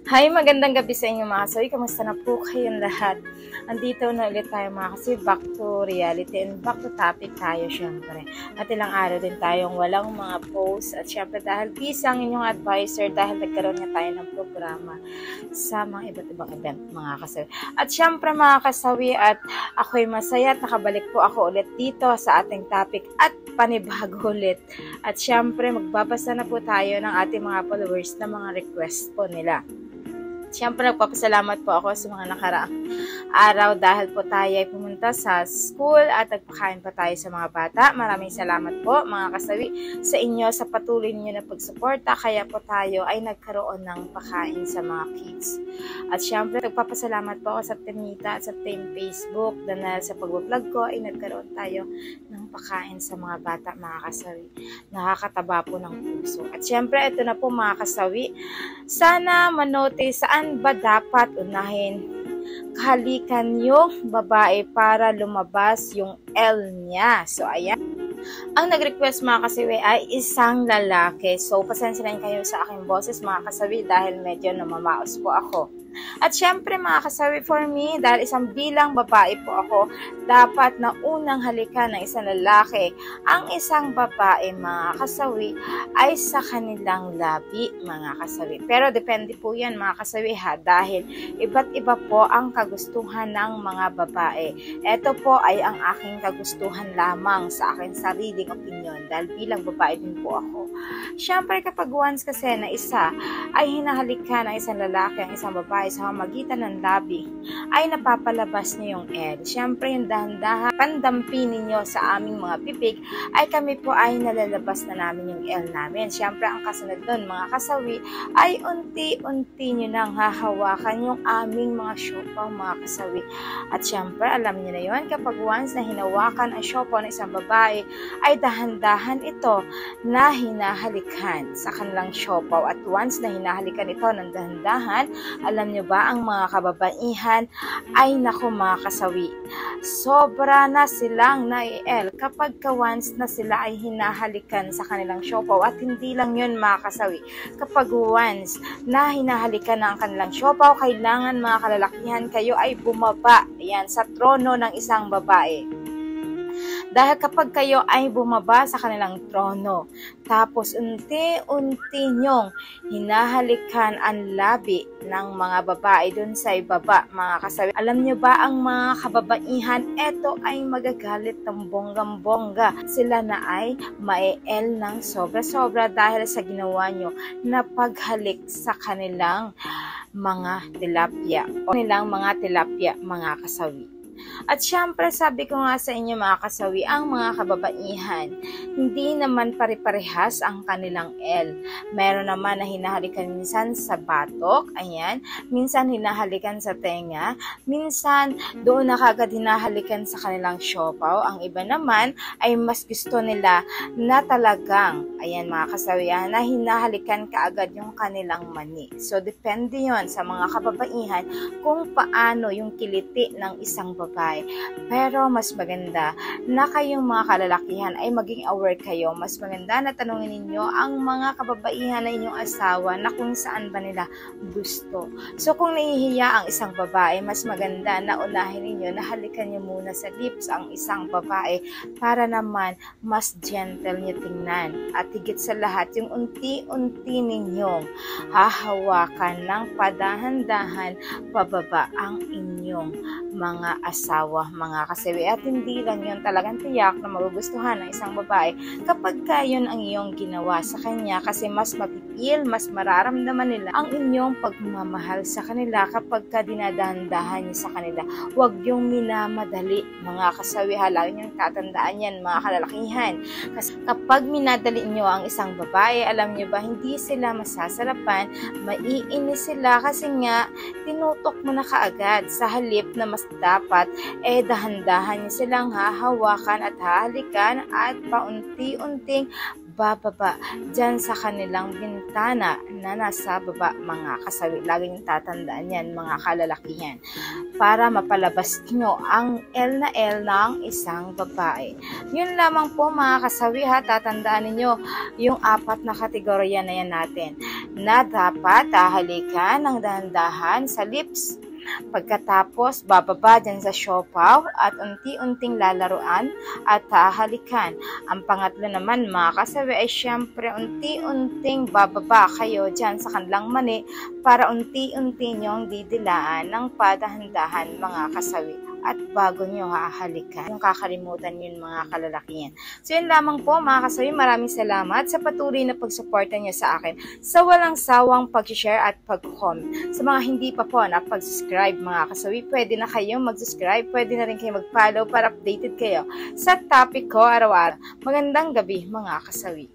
Hi, magandang gabi sa inyo mga kasawi. Kamusta na po kayong lahat? Andito na ulit tayo mga kasawi. Back to reality and back to topic tayo syempre. At ilang araw din tayong walang mga posts. At syempre dahil pisang inyong advisor dahil nagkaroon nga tayo ng programa sa mga iba't ibang event mga kasawi. At syempre mga kasawi at ako'y masaya at nakabalik po ako ulit dito sa ating topic at panibago ulit. At syempre magbabasa na po tayo ng ating mga followers na mga request po nila. Siyempre, nagpapasalamat po ako sa mga nakaraang araw dahil po tayo ay pumunta sa school at nagpakain pa tayo sa mga bata. Maraming salamat po mga kasawi sa inyo sa patuloy niyo na pagsuporta. Kaya po tayo ay nagkaroon ng pakain sa mga kids. At siyempre, nagpapasalamat po ako sa Team Nita at sa Team Facebook dahil sa pag-vlog ko ay nagkaroon tayo ng pakain sa mga bata mga kasawi. Nakakataba po ng puso. At siyempre, ito na po mga kasawi. Sana manote saan ba dapat unahin kahalikan yung babae para lumabas yung L niya. So, ayan. Ang nag-request mga kasawi ay isang lalaki. So, pasensya na kayo sa aking boses mga kasawi dahil medyo namamaos po ako. At syempre mga kasawi, for me, dahil isang bilang babae po ako, dapat na unang halikan ng isang lalaki ang isang babae mga kasawi ay sa kanilang labi mga kasawi. Pero depende po yan mga kasawi ha, dahil iba't iba po ang kagustuhan ng mga babae. Ito po ay ang aking kagustuhan lamang sa aking sariling opinion dahil bilang babae din po ako. Syempre kapag once kasi na isa ay hinahalikan ng isang lalaki ang isang babae sa pamamagitan ng labi ay napapalabas niyo yung L. Siyempre yung dahan-dahan pandampi ninyo sa aming mga bibig ay kami po ay nalalabas na namin yung L namin. Siyempre ang kasunod nun mga kasawi ay unti-unti nyo nang hahawakan yung aming mga siopaw mga kasawi. At siyempre alam niyo na yun, kapag once na hinawakan ang siopaw ng isang babae ay dahan-dahan ito na hinahalikan sa kanilang siopaw. At once na hinahalikan ito ng dahan-dahan, alam niyo ba ang mga kababaihan ay naku mga kasawi, sobra na silang nai-L kapag once na sila ay hinahalikan sa kanilang siopaw. At hindi lang yun mga kasawi, kapag once na hinahalikan na ang kanilang siopaw, kailangan mga kalalakihan kayo ay bumaba yan sa trono ng isang babae. Dahil kapag kayo ay bumaba sa kanilang trono, tapos unti-unti nyong hinahalikan ang labi ng mga babae dun sa ibaba, mga kasawi. Alam nyo ba ang mga kababaihan, eto ay magagalit ng bonggang-bongga. Sila na ay ma-el ng sobra-sobra dahil sa ginawa nyo na paghalik sa kanilang mga tilapia o nilang mga tilapia, mga kasawi. At syempre sabi ko nga sa inyo mga kasawi, ang mga kababaihan, hindi naman pare-parehas ang kanilang L. Meron naman na hinahalikan minsan sa batok, ayan, minsan hinahalikan sa tenga, minsan doon na kagad hinahalikan sa kanilang siopaw. Ang iba naman ay mas gusto nila na talagang, ayan mga kasawi, na hinahalikan kaagad yung kanilang mani. So depende yon sa mga kababaihan kung paano yung kiliti ng isang babae. Pero mas maganda na kayong mga kalalakihan ay maging aware kayo. Mas maganda na tanungin ninyo ang mga kababaihan na inyong asawa na kung saan ba nila gusto. So kung nahihiya ang isang babae, mas maganda na unahin ninyo na halikan nyo muna sa lips ang isang babae para naman mas gentle nyo tingnan. At higit sa lahat, yung unti-unti ninyong hahawakan ng padahan-dahan pababa ang inyong mga asawa, mga kasawi. At hindi lang yun, talagang tiyak na magugustuhan ng isang babae kapag yun ang iyong ginawa sa kanya, kasi mas mapipil, mas mararamdaman nila ang inyong pagmamahal sa kanila kapag dinadahan-dahan niyo sa kanila. Huwag yung minamadali, mga kasawi. Lagi niyong tatandaan yan, mga kalalakihan. Kasi kapag minadali niyo ang isang babae, alam niyo ba, hindi sila masasarapan, maiinis sila kasi nga tinutok mo na kaagad sa halip na mas dapat dahan-dahan niyo silang hahawakan at hahalikan at paunti-unting bababa dyan sa kanilang bintana na nasa baba, mga kasawi. Lagi niyong tatandaan yan, mga kalalakihan, para mapalabas nyo ang L na L ng isang babae. Yun lamang po, mga kasawi, ha. Tatandaan ninyo yung 4 na kategorya na yan natin, na dapat hahalikan ng dahan-dahan sa lips. Pagkatapos, bababa dyan sa siopaw at unti-unting lalaruan at hahalikan. Ang pangatlo naman, mga kasawi, ay syempre unti-unting bababa kayo dyan sa kanilang mani para unti-unti nyong didilaan ng padahan-dahan, mga kasawi, at bago nyo hahalikan. Yung kakalimutan yun, mga kalalakihan. So yun lamang po, mga kasawi. Maraming salamat sa patuloy na pagsuporta nyo sa akin, sa walang sawang pag-share at pag-comment. Sa mga hindi pa po na pag-subscribe, mga kasawi, pwede na kayong mag-subscribe, pwede na rin kayo mag-follow para updated kayo sa topic ko araw-araw. Magandang gabi, mga kasawi.